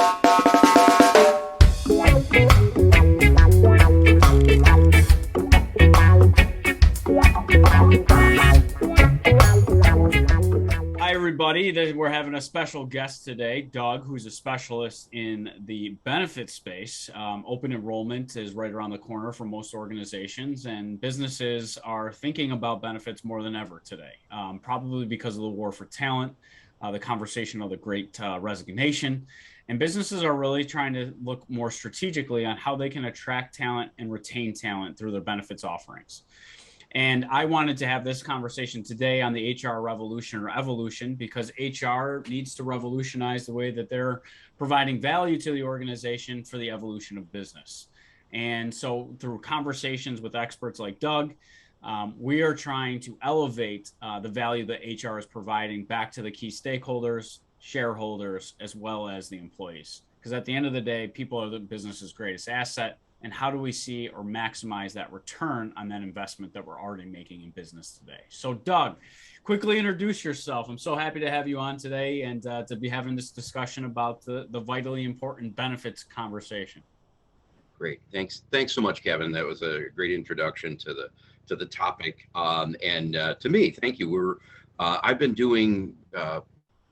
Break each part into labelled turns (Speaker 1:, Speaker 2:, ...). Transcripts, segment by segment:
Speaker 1: Hi, everybody. We're having a special guest today, Doug, who's a specialist in the benefit space. Open enrollment is right around the corner for most organizations, and businesses are thinking about benefits more than ever today, probably because of the war for talent, the conversation of the great resignation. And businesses are really trying to look more strategically on how they can attract talent and retain talent through their benefits offerings. And I wanted to have this conversation today on the HR revolution or evolution because HR needs to revolutionize the way that they're providing value to the organization for the evolution of business. And so through conversations with experts like Doug, we are trying to elevate the value that HR is providing back to the key stakeholders, shareholders, as well as the employees. Because at the end of the day, people are the business's greatest asset. And how do we see or maximize that return on that investment that we're already making in business today? So, Doug, quickly introduce yourself. I'm so happy to have you on today and to be having this discussion about the vitally important benefits conversation.
Speaker 2: Great. Thanks so much, Kevin. That was a great introduction to the topic. And to me, thank you. I've been doing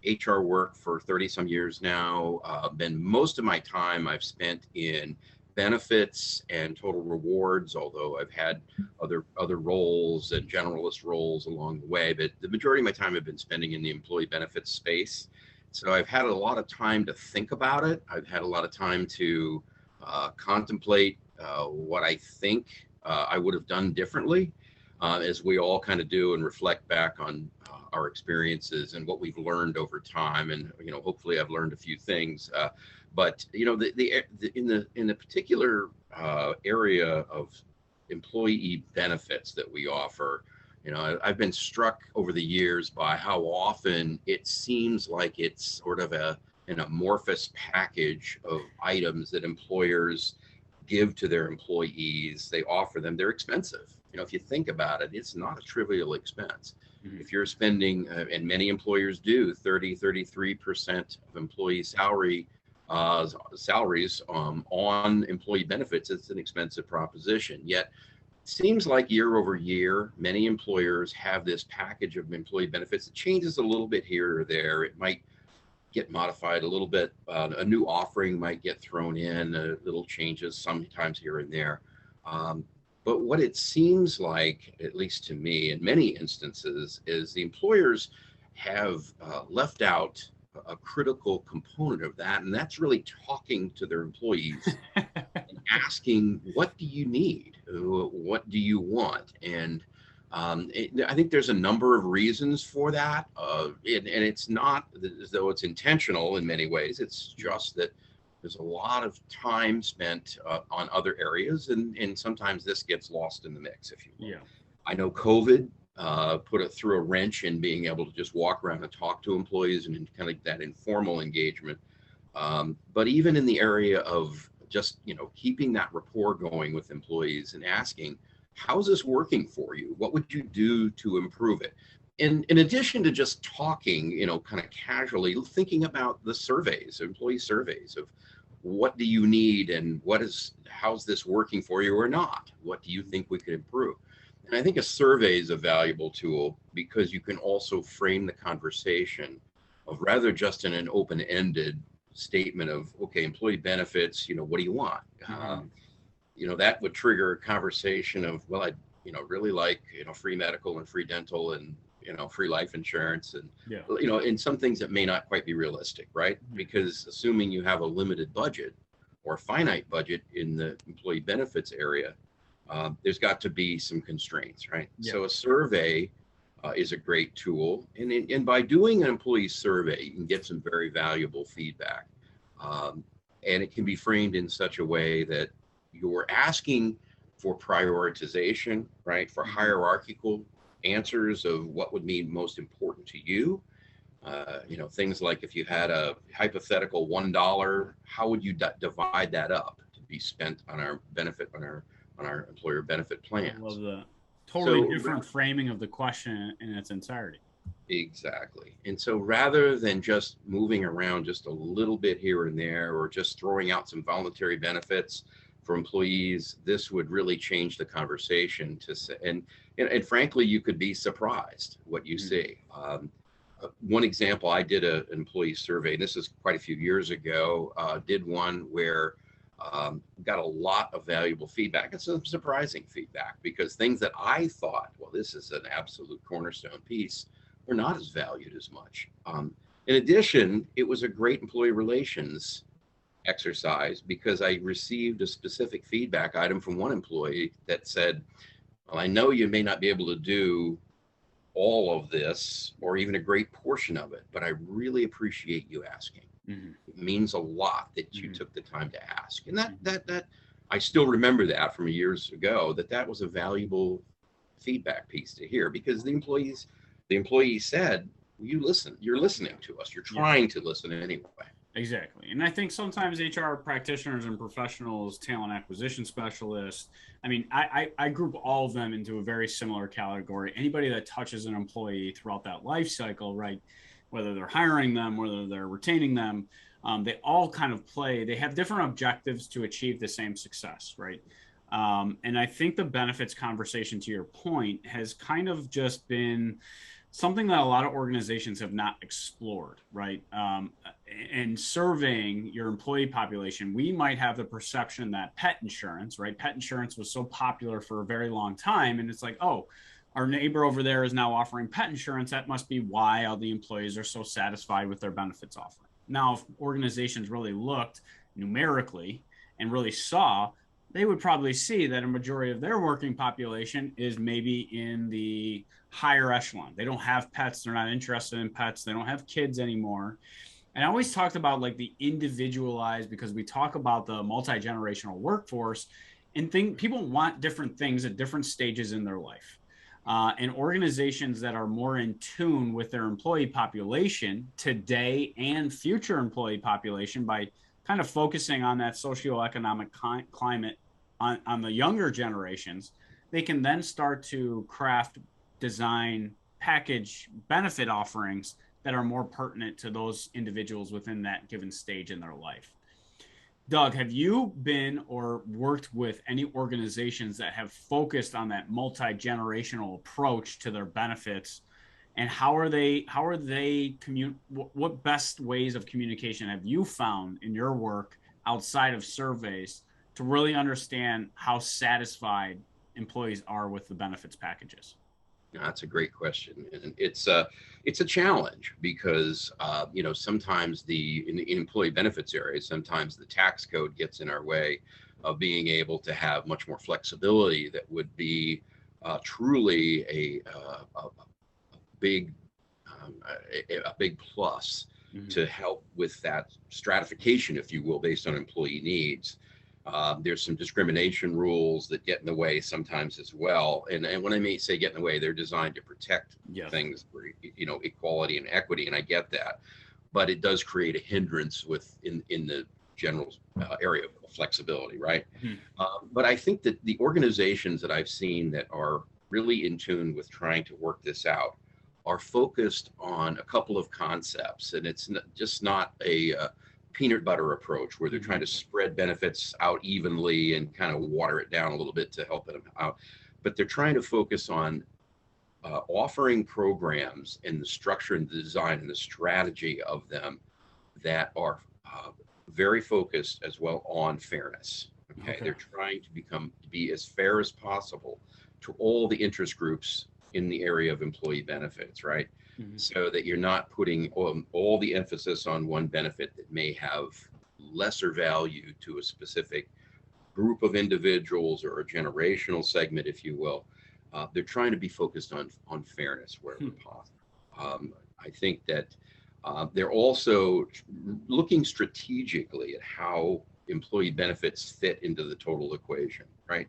Speaker 2: HR work for 30 some years now. Most of my time I've spent in benefits and total rewards, although I've had other roles and generalist roles along the way, but the majority of my time I've been spending in the employee benefits space. So I've had a lot of time to think about it. I've had a lot of time to contemplate what I think I would have done differently, as we all kind of do, and reflect back on our experiences and what we've learned over time. And hopefully I've learned a few things. But in the particular area of employee benefits that we offer, I've been struck over the years by how often it seems like it's sort of an amorphous package of items that employers give to their employees. They offer them. They're expensive. If you think about it, it's not a trivial expense. Mm-hmm. If you're spending, and many employers do, 33% of employee salaries on employee benefits, it's an expensive proposition. Yet it seems like year over year, many employers have this package of employee benefits. It changes a little bit here or there. It might get modified a little bit. A new offering might get thrown in, little changes sometimes here and there. But what it seems like, at least to me, in many instances, is the employers have left out a critical component of that, and that's really talking to their employees and asking, what do you need? What do you want? And I think there's a number of reasons for that, and it's not as though it's intentional in many ways. It's just that there's a lot of time spent on other areas, and sometimes this gets lost in the mix, if you will. Yeah. I know COVID put it through a wrench in being able to just walk around and talk to employees and kind of that informal engagement. But even in the area of just, keeping that rapport going with employees and asking, how's this working for you? What would you do to improve it? In addition to just talking, kind of casually, thinking about the surveys, employee surveys of what do you need and how's this working for you or not? What do you think we could improve? And I think a survey is a valuable tool because you can also frame the conversation of rather just in an open-ended statement of, okay, employee benefits, what do you want? Mm-hmm. That would trigger a conversation of, well, I'd, really like, free medical and free dental and, free life insurance and, yeah. And some things that may not quite be realistic, right? Mm-hmm. Because assuming you have a limited budget or a finite budget in the employee benefits area, there's got to be some constraints, right? Yeah. So a survey is a great tool. And by doing an employee survey, you can get some very valuable feedback. And it can be framed in such a way that you're asking for prioritization, right? For hierarchical answers of what would be most important to you. Things like if you had a hypothetical $1, how would you divide that up to be spent on our benefit, on our employer benefit plans?
Speaker 1: I love that. Totally different framing of the question in its entirety.
Speaker 2: Exactly. And so rather than just moving around just a little bit here and there, or just throwing out some voluntary benefits for employees, this would really change the conversation to say, and frankly, you could be surprised what you
Speaker 1: Mhm.
Speaker 2: see. One example, I did an employee survey, and this is quite a few years ago, did one where got a lot of valuable feedback and some surprising feedback, because things that I thought, well, this is an absolute cornerstone piece, were not as valued as much. In addition, it was a great employee relations exercise because I received a specific feedback item from one employee that said, well, I know you may not be able to do all of this or even a great portion of it, but I really appreciate you asking.
Speaker 1: Mhm.
Speaker 2: It means a lot that you
Speaker 1: Mhm.
Speaker 2: took the time to ask. And that
Speaker 1: Mhm.
Speaker 2: that that I still remember that from years ago, that was a valuable feedback piece to hear, because the employee said, you listen, you're listening to us, you're
Speaker 1: Yeah.
Speaker 2: trying to listen anyway.
Speaker 1: Exactly. And I think sometimes HR practitioners and professionals, talent acquisition specialists, I mean, I group all of them into a very similar category. Anybody that touches an employee throughout that life cycle, right? Whether they're hiring them, whether they're retaining them, they all kind of play, they have different objectives to achieve the same success, right? And I think the benefits conversation, to your point, has kind of just been something that a lot of organizations have not explored, right? And surveying your employee population, we might have the perception that pet insurance, right? Pet insurance was so popular for a very long time. And it's like, oh, our neighbor over there is now offering pet insurance. That must be why all the employees are so satisfied with their benefits offering. Now, if organizations really looked numerically and really saw, they would probably see that a majority of their working population is maybe in the higher echelon. They don't have pets. They're not interested in pets. They don't have kids anymore. And I always talked about like the individualized, because we talk about the multi-generational workforce and think people want different things at different stages in their life. And organizations that are more in tune with their employee population today and future employee population by kind of focusing on that socioeconomic climate on the younger generations, they can then start to craft, design, package benefit offerings that are more pertinent to those individuals within that given stage in their life. Doug, have you been or worked with any organizations that have focused on that multi-generational approach to their benefits? And what best ways of communication have you found in your work outside of surveys to really understand how satisfied employees are with the benefits packages?
Speaker 2: That's a great question, and it's a challenge because sometimes in the employee benefits area, sometimes the tax code gets in our way of being able to have much more flexibility that would be truly a big a big plus
Speaker 1: Mm-hmm.
Speaker 2: to help with that stratification, if you will, based on employee needs. There's some discrimination rules that get in the way sometimes as well. And when I may say get in the way, they're designed to protect
Speaker 1: Yes.
Speaker 2: things for equality and equity, and I get that. But it does create a hindrance in the general area of flexibility, right?
Speaker 1: Mm-hmm.
Speaker 2: But I think that the organizations that I've seen that are really in tune with trying to work this out are focused on a couple of concepts, and it's just not a peanut butter approach where they're
Speaker 1: Mm-hmm.
Speaker 2: trying to spread benefits out evenly and kind of water it down a little bit to help them out, but they're trying to focus on offering programs and the structure and the design and the strategy of them that are very focused as well on fairness. Okay,
Speaker 1: Okay.
Speaker 2: they're trying to be as fair as possible to all the interest groups in the area of employee benefits, right?
Speaker 1: Mm-hmm.
Speaker 2: So that you're not putting all the emphasis on one benefit that may have lesser value to a specific group of individuals or a generational segment, if you will. They're trying to be focused on fairness wherever possible. I think that they're also looking strategically at how employee benefits fit into the total equation, right?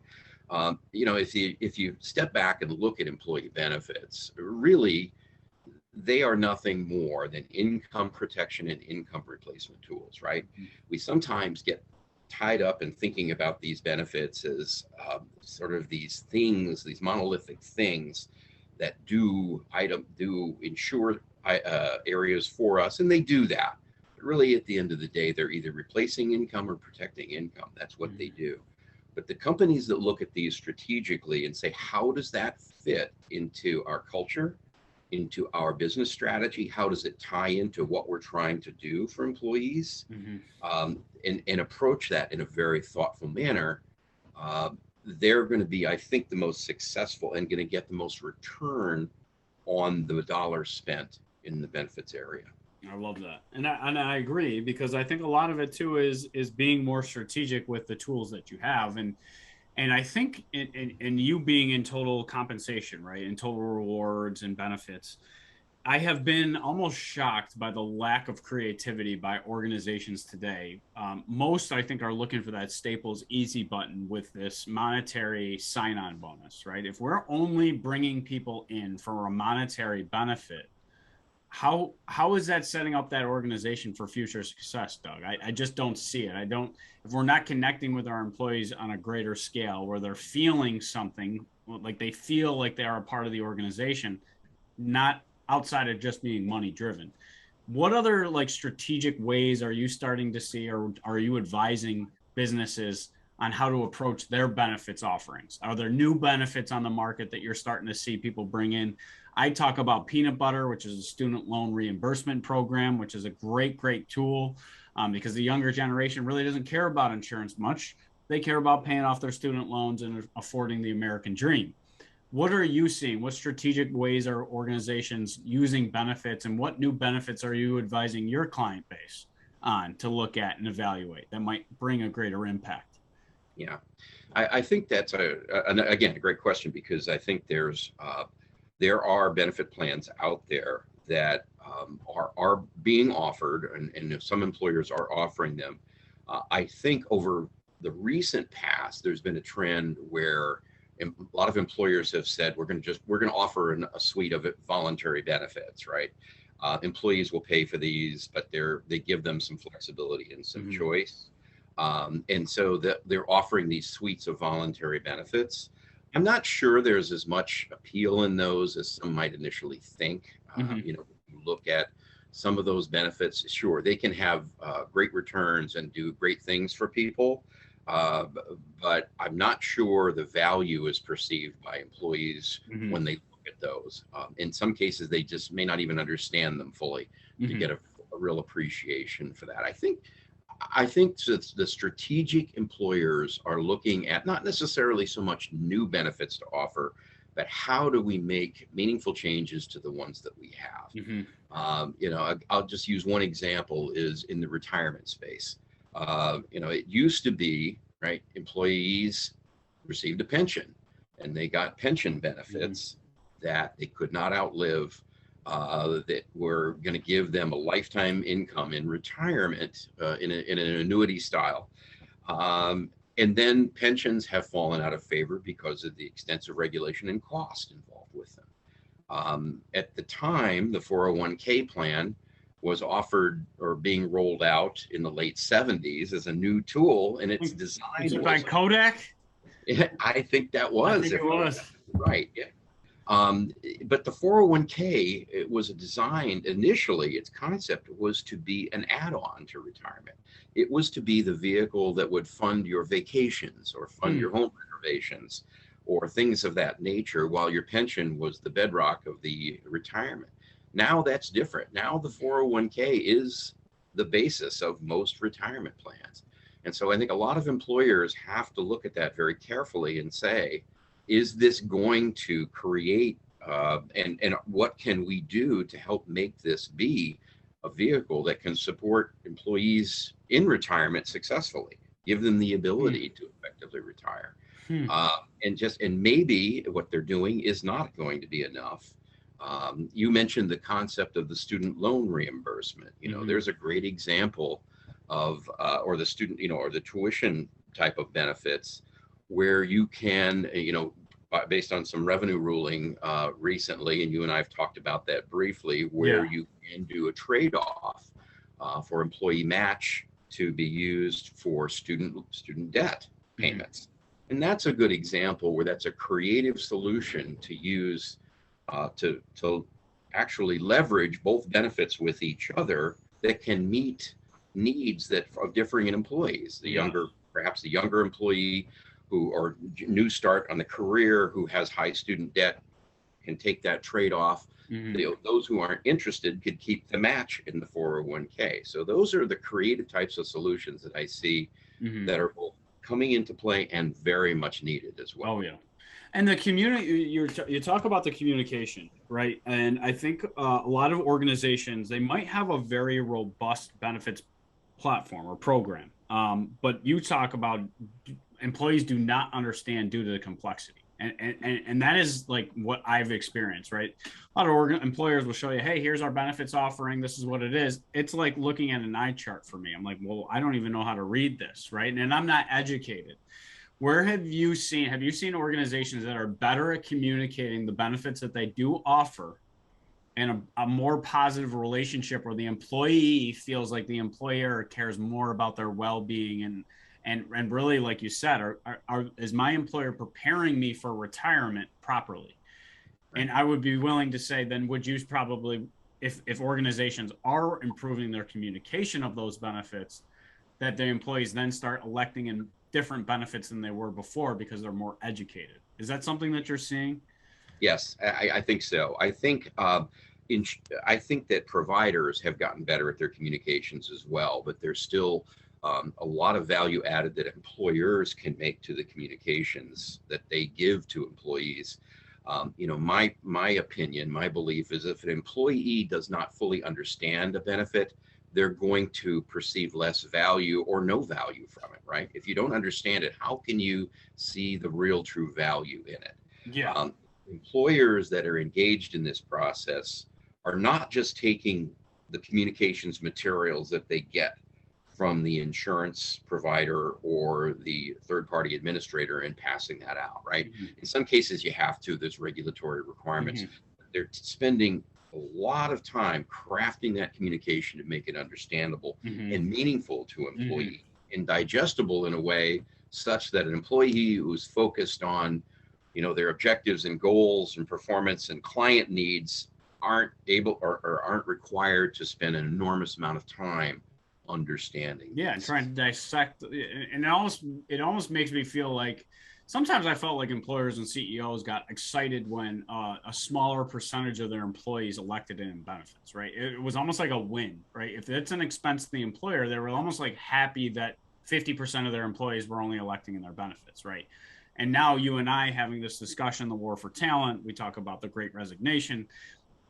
Speaker 2: If you step back and look at employee benefits, really they are nothing more than income protection and income replacement tools, right? We sometimes get tied up in thinking about these benefits as sort of these things, these monolithic things that do insure areas for us, and they do that. But really, at the end of the day, they're either replacing income or protecting income. That's what they do. But the companies that look at these strategically and say, how does that fit into our culture, into our business strategy? How does it tie into what we're trying to do for employees?
Speaker 1: Mm-hmm.
Speaker 2: And approach that in a very thoughtful manner, they're going to be, I think, the most successful and going to get the most return on the dollar spent in the benefits area.
Speaker 1: I love that, and I agree, because I think a lot of it too is being more strategic with the tools that you have, and I think in you being in total compensation, right, in total rewards and benefits, I have been almost shocked by the lack of creativity by organizations today. Most, I think, are looking for that Staples easy button with this monetary sign-on bonus, right? If we're only bringing people in for a monetary benefit, how is that setting up that organization for future success, Doug? I just don't see it. I don't, if we're not connecting with our employees on a greater scale where they're feeling something, like they feel like they are a part of the organization, not outside of just being money driven. What other like strategic ways are you starting to see, or are you advising businesses on how to approach their benefits offerings? Are there new benefits on the market that you're starting to see people bring in? I talk about Peanut Butter, which is a student loan reimbursement program, which is a great tool, because the younger generation really doesn't care about insurance much. They care about paying off their student loans and affording the American dream. What are you seeing? What strategic ways are organizations using benefits, and what new benefits are you advising your client base on to look at and evaluate that might bring a greater impact?
Speaker 2: Yeah, I think that's again, a great question, because I think there are benefit plans out there that are being offered, and some employers are offering them. I think over the recent past, there's been a trend where a lot of employers have said, we're going to offer a suite of voluntary benefits, right? Employees will pay for these, but they give them some flexibility and some choice. And so they're offering these suites of voluntary benefits. I'm not sure there's as much appeal in those as some might initially think. You know, you look at some of those benefits, sure, they can have great returns and do great things for people. But I'm not sure the value is perceived by employees when they look at those. In some cases, they just may not even understand them fully to get a real appreciation for that. I think the strategic employers are looking at not necessarily so much new benefits to offer, but how do we make meaningful changes to the ones that we have? You know, I'll just use one example is in the retirement space. You know, it used to be, right, employees received a pension and they got pension benefits that they could not outlive, that were going to give them a lifetime income in retirement in an annuity style. And then pensions have fallen out of favor because of the extensive regulation and cost involved with them. At the time, the 401k plan was offered or being rolled out in the late 70s as a new tool, and its design was
Speaker 1: by Kodak.
Speaker 2: I think that was.
Speaker 1: I think it was.
Speaker 2: Right. Yeah. But the 401k, it was designed initially, its concept was to be an add-on to retirement. It was to be the vehicle that would fund your vacations or fund your home renovations or things of that nature, while your pension was the bedrock of the retirement. Now that's different. Now the 401k is the basis of most retirement plans. And so I think a lot of employers have to look at that very carefully and say, is this going to create, and what can we do to help make this be a vehicle that can support employees in retirement successfully, give them the ability to effectively retire. And maybe what they're doing is not going to be enough. You mentioned the concept of the student loan reimbursement. You know, there's a great example of, or the student, you know, or the tuition type of benefits where you can, you know, based on some revenue ruling recently, and you and I have talked about that briefly, where you can do a trade-off for employee match to be used for student debt payments. And that's a good example where that's a creative solution to use to actually leverage both benefits with each other that can meet needs that of differing employees. The
Speaker 1: Yeah.
Speaker 2: younger, perhaps the younger employee who or new start on the career who has high student debt can take that trade-off.
Speaker 1: Hmm.
Speaker 2: Those who aren't interested could keep the match in the 401k. So those are the creative types of solutions that I see
Speaker 1: Hmm.
Speaker 2: that are both coming into play and very much needed as
Speaker 1: Oh
Speaker 2: well.
Speaker 1: yeah. And the community, you talk about the communication, right? And I think a lot of organizations, they might have a very robust benefits platform or program, but you talk about employees do not understand due to the complexity. And that is like what I've experienced, right? A lot of employers will show you, hey, here's our benefits offering. This is what it is. It's like looking at an eye chart for me. I'm like, well, I don't even know how to read this, right? And I'm not educated. Where have you seen organizations that are better at communicating the benefits that they do offer and a more positive relationship where the employee feels like the employer cares more about their well-being and really, like you said, is my employer preparing me for retirement properly?
Speaker 2: Right.
Speaker 1: And I would be willing to say, then would you probably, if organizations are improving their communication of those benefits, that the employees then start electing in different benefits than they were before because they're more educated. Is that something that you're seeing?
Speaker 2: Yes, I think so. In, I think that providers have gotten better at their communications as well, but there's still a lot of value added that employers can make to the communications that they give to employees. My opinion, my belief is if an employee does not fully understand a benefit, they're going to perceive less value or no value from it, right? If you don't understand it, how can you see the real true value in it?
Speaker 1: Yeah.
Speaker 2: Um, Employers that are engaged in this process are not just taking the communications materials that they get from the insurance provider or the third party administrator and passing that out, right?
Speaker 1: Mm-hmm.
Speaker 2: In some cases, you have to, there's regulatory requirements.
Speaker 1: Mm-hmm.
Speaker 2: They're spending a lot of time crafting that communication to make it understandable
Speaker 1: Mm-hmm.
Speaker 2: and meaningful to
Speaker 1: Mm-hmm.
Speaker 2: employee and digestible in a way such that an employee who's focused on their objectives and goals and performance and client needs aren't able or aren't required to spend an enormous amount of time understanding
Speaker 1: Yeah, and
Speaker 2: these.
Speaker 1: trying to dissect, and it almost makes me feel like sometimes I felt like employers and CEOs got excited when a smaller percentage of their employees elected in benefits, right? It was almost like a win, right? If it's an expense to the employer, they were almost like happy that 50% of their employees were only electing in their benefits, right? And now you and I having this discussion, the war for talent, we talk about the great resignation,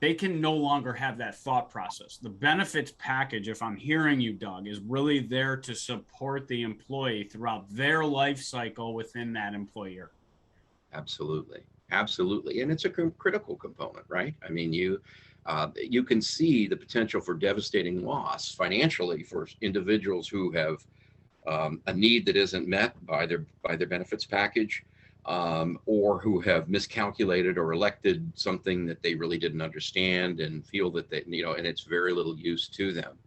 Speaker 1: they can no longer have that thought process. The benefits package, if I'm hearing you, Doug, is really there to support the employee throughout their life cycle within that employer.
Speaker 2: Absolutely, absolutely, and it's a critical component, right? I mean, you can see the potential for devastating loss financially for individuals who have a need that isn't met by their benefits package, or who have miscalculated or elected something that they really didn't understand and feel that and it's very little use to them.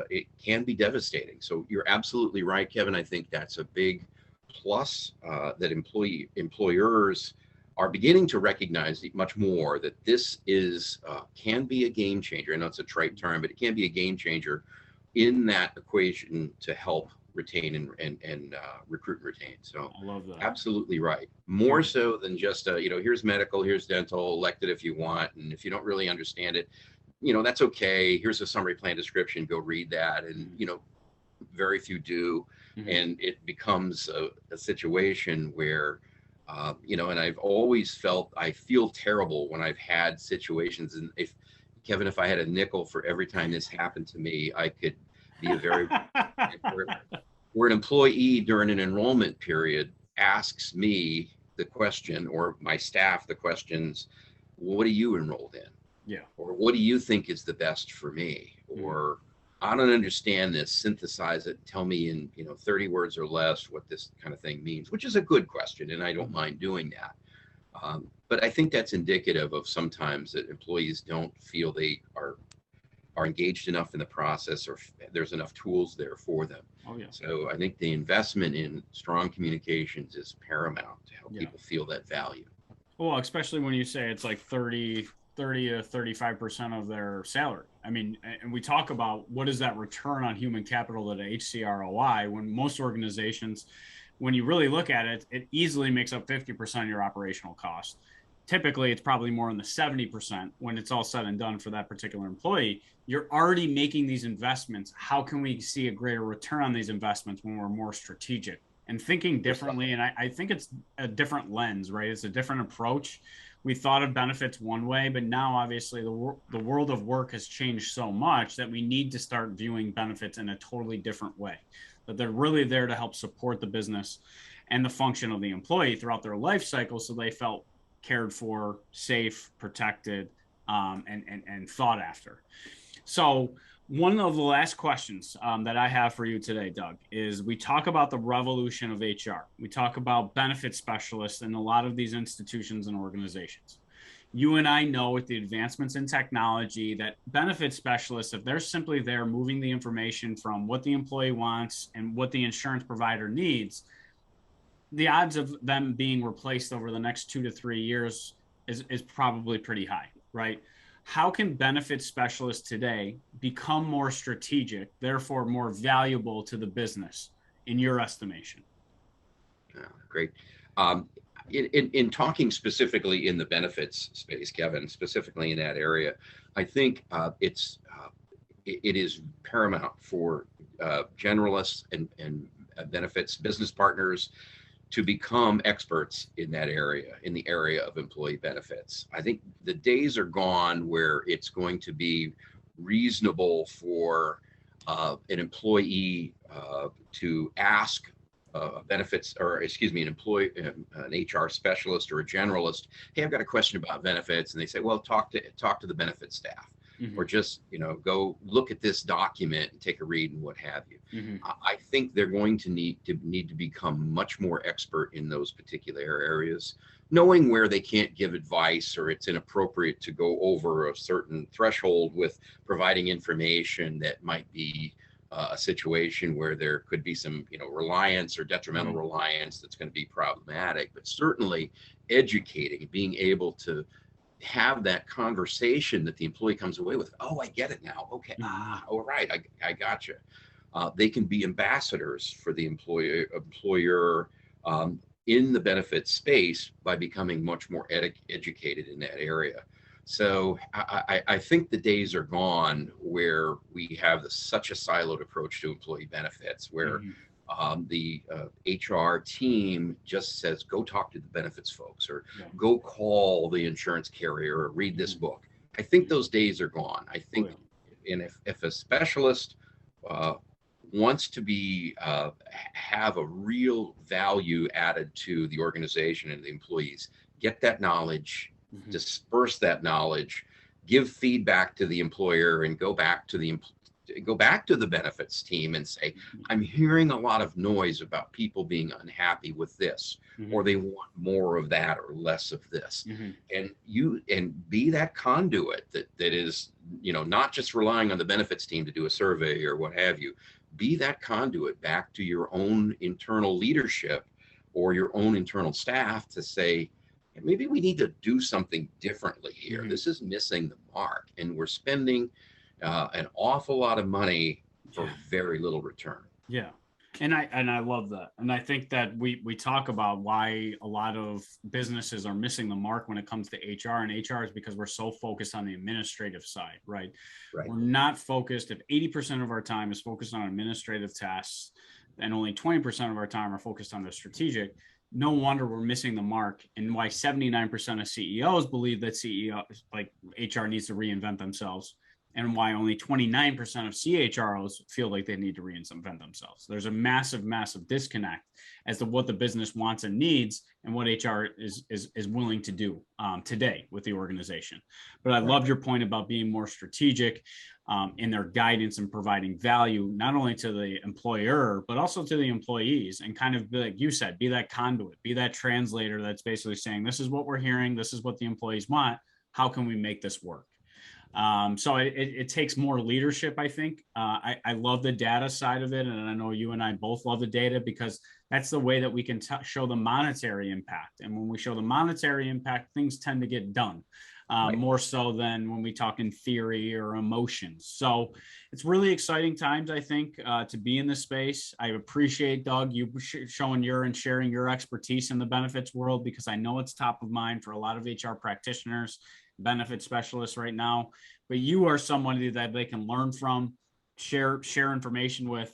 Speaker 2: It can be devastating. So you're absolutely right, Kevin. I think that's a big plus that employers are beginning to recognize much more that this is can be a game changer. I know it's a trite term, but it can be a game changer in that equation to help retain and recruit and retain. So
Speaker 1: I love that.
Speaker 2: absolutely right. More
Speaker 1: Beautiful.
Speaker 2: so than just here's medical, here's dental, elect it if you want, and if you don't really understand it, that's okay. Here's a summary plan description. Go read that, and
Speaker 1: Mm-hmm.
Speaker 2: very few do,
Speaker 1: Mm-hmm.
Speaker 2: and it becomes a situation where. And I've always felt I feel terrible when I've had situations, and if Kevin, if I had a nickel for every time this happened to me, I could be a very where an employee during an enrollment period asks me the question or my staff the questions, what are you enrolled in?
Speaker 1: Yeah.
Speaker 2: Or what do you think is the best for me?
Speaker 1: Mm-hmm.
Speaker 2: Or I don't understand this, synthesize it, tell me in 30 words or less what this kind of thing means, which is a good question, and I don't
Speaker 1: Mm-hmm.
Speaker 2: mind doing that. But I think that's indicative of sometimes that employees don't feel they are engaged enough in the process or there's enough tools there for them.
Speaker 1: Oh yeah.
Speaker 2: So I think the investment in strong communications is paramount to help
Speaker 1: Yeah.
Speaker 2: people feel that value.
Speaker 1: Well, especially when you say it's like 30 to 35% of their salary. I mean, and we talk about what is that return on human capital at HCROI when most organizations, when you really look at it, it easily makes up 50% of your operational cost. Typically, it's probably more in the 70% when it's all said and done for that particular employee. You're already making these investments. How can we see a greater return on these investments when we're more strategic and thinking differently? And I think it's a different lens, right? It's a different approach. We thought of benefits one way, but now obviously the world of work has changed so much that we need to start viewing benefits in a totally different way. That they're really there to help support the business and the function of the employee throughout their life cycle, so they felt cared for, safe, protected, and thought after. So, one of the last questions that I have for you today, Doug, is we talk about the revolution of HR. We talk about benefit specialists in a lot of these institutions and organizations. You and I know with the advancements in technology that benefit specialists, if they're simply there moving the information from what the employee wants and what the insurance provider needs, the odds of them being replaced over the next 2 to 3 years is probably pretty high, right? How can benefit specialists today become more strategic, therefore more valuable to the business, in your estimation?
Speaker 2: Great. Um, in talking specifically in the benefits space, Kevin, specifically in that area, I think it is paramount for generalists and benefits business partners to become experts in that area, in the area of employee benefits. I think the days are gone where it's going to be reasonable for an employee to ask benefits, or excuse me, an employee, an HR specialist or a generalist, hey, I've got a question about benefits, and they say, well, talk to the benefits staff, or just go look at this document and take a read and what have you. I think they're going to need to become much more expert in those particular areas, knowing where they can't give advice or it's inappropriate to go over a certain threshold with providing information that might be a situation where there could be some reliance or detrimental reliance that's going to be problematic. But certainly educating, being able to have that conversation that the employee comes away with, oh, I get it now, okay, all right, I gotcha. They can be ambassadors for the employer in the benefits space by becoming much more educated in that area. So I think the days are gone where we have such a siloed approach to employee benefits, where the HR team just says, go talk to the benefits folks, or go call the insurance carrier, or read this book. I think those days are gone. I think, and if a specialist wants to be have a real value added to the organization and the employees, get that knowledge, disperse that knowledge, give feedback to the employer, and go back to the benefits team and say, I'm hearing a lot of noise about people being unhappy with this, or they want more of that or less of this. And be that conduit that is, not just relying on the benefits team to do a survey or what have you. Be that conduit back to your own internal leadership or your own internal staff to say, maybe we need to do something differently here. This is missing the mark, and we're spending an awful lot of money for very little return.
Speaker 1: Yeah. And I love that. And I think that we talk about why a lot of businesses are missing the mark when it comes to HR, and HR is because we're so focused on the administrative side, right? We're not focused. If 80% of our time is focused on administrative tasks and only 20% of our time are focused on the strategic, no wonder we're missing the mark, and why 79% of CEOs believe that like HR needs to reinvent themselves, and why only 29% of CHROs feel like they need to reinvent themselves. There's a massive, massive disconnect as to what the business wants and needs and what HR is willing to do today with the organization. But I love your point about being more strategic in their guidance and providing value, not only to the employer, but also to the employees, and kind of, like you said, be that conduit, be that translator that's basically saying, this is what we're hearing, this is what the employees want, how can we make this work? So it takes more leadership, I think. I love the data side of it. And I know you and I both love the data because that's the way that we can show the monetary impact. And when we show the monetary impact, things tend to get done.
Speaker 2: Right.
Speaker 1: More so than when we talk in theory or emotions. So it's really exciting times, I think, to be in this space. I appreciate, Doug, you showing your and sharing your expertise in the benefits world, because I know it's top of mind for a lot of HR practitioners, benefit specialists right now. But you are somebody that they can learn from, share information with,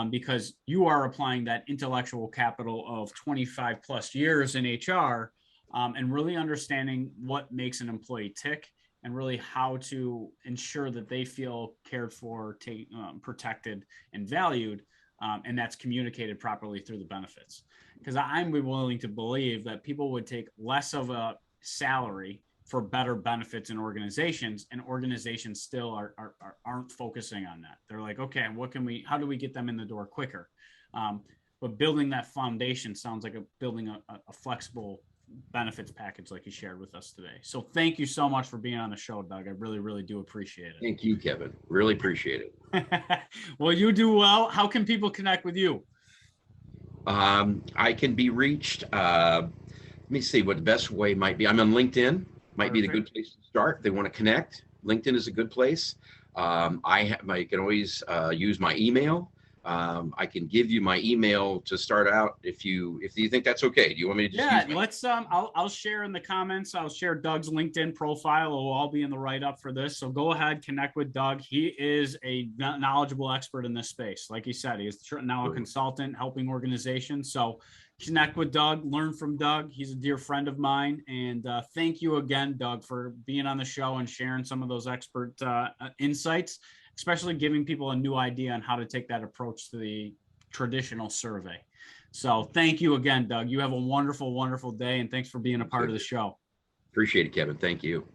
Speaker 1: because you are applying that intellectual capital of 25 plus years in HR, and really understanding what makes an employee tick and really how to ensure that they feel cared for, protected, and valued. And that's communicated properly through the benefits. Because I'm willing to believe that people would take less of a salary for better benefits in organizations, and organizations still aren't focusing on that. They're like, okay, how do we get them in the door quicker? But building that foundation sounds like building a flexible benefits package like you shared with us today. So thank you so much for being on the show, Doug. I really, really do appreciate it.
Speaker 2: Thank you, Kevin. Really appreciate it.
Speaker 1: Well, you do well. How can people connect with you?
Speaker 2: I can be reached. Let me see what the best way might be. I'm on LinkedIn. Might be the good place to start. If they want to connect, LinkedIn is a good place. I can always use my email. I can give you my email to start out if you think that's okay. Do you want me to just use
Speaker 1: let's I'll share in the comments. I'll share Doug's LinkedIn profile. It will all be in the write-up for this. So go ahead, connect with Doug. He is a knowledgeable expert in this space. Like he said, he is now a consultant helping organizations. So connect with Doug, learn from Doug. He's a dear friend of mine. And thank you again, Doug, for being on the show and sharing some of those expert insights, especially giving people a new idea on how to take that approach to the traditional survey. So thank you again, Doug. You have a wonderful, wonderful day, and thanks for being a part of the show.
Speaker 2: Appreciate it, Kevin. Thank you.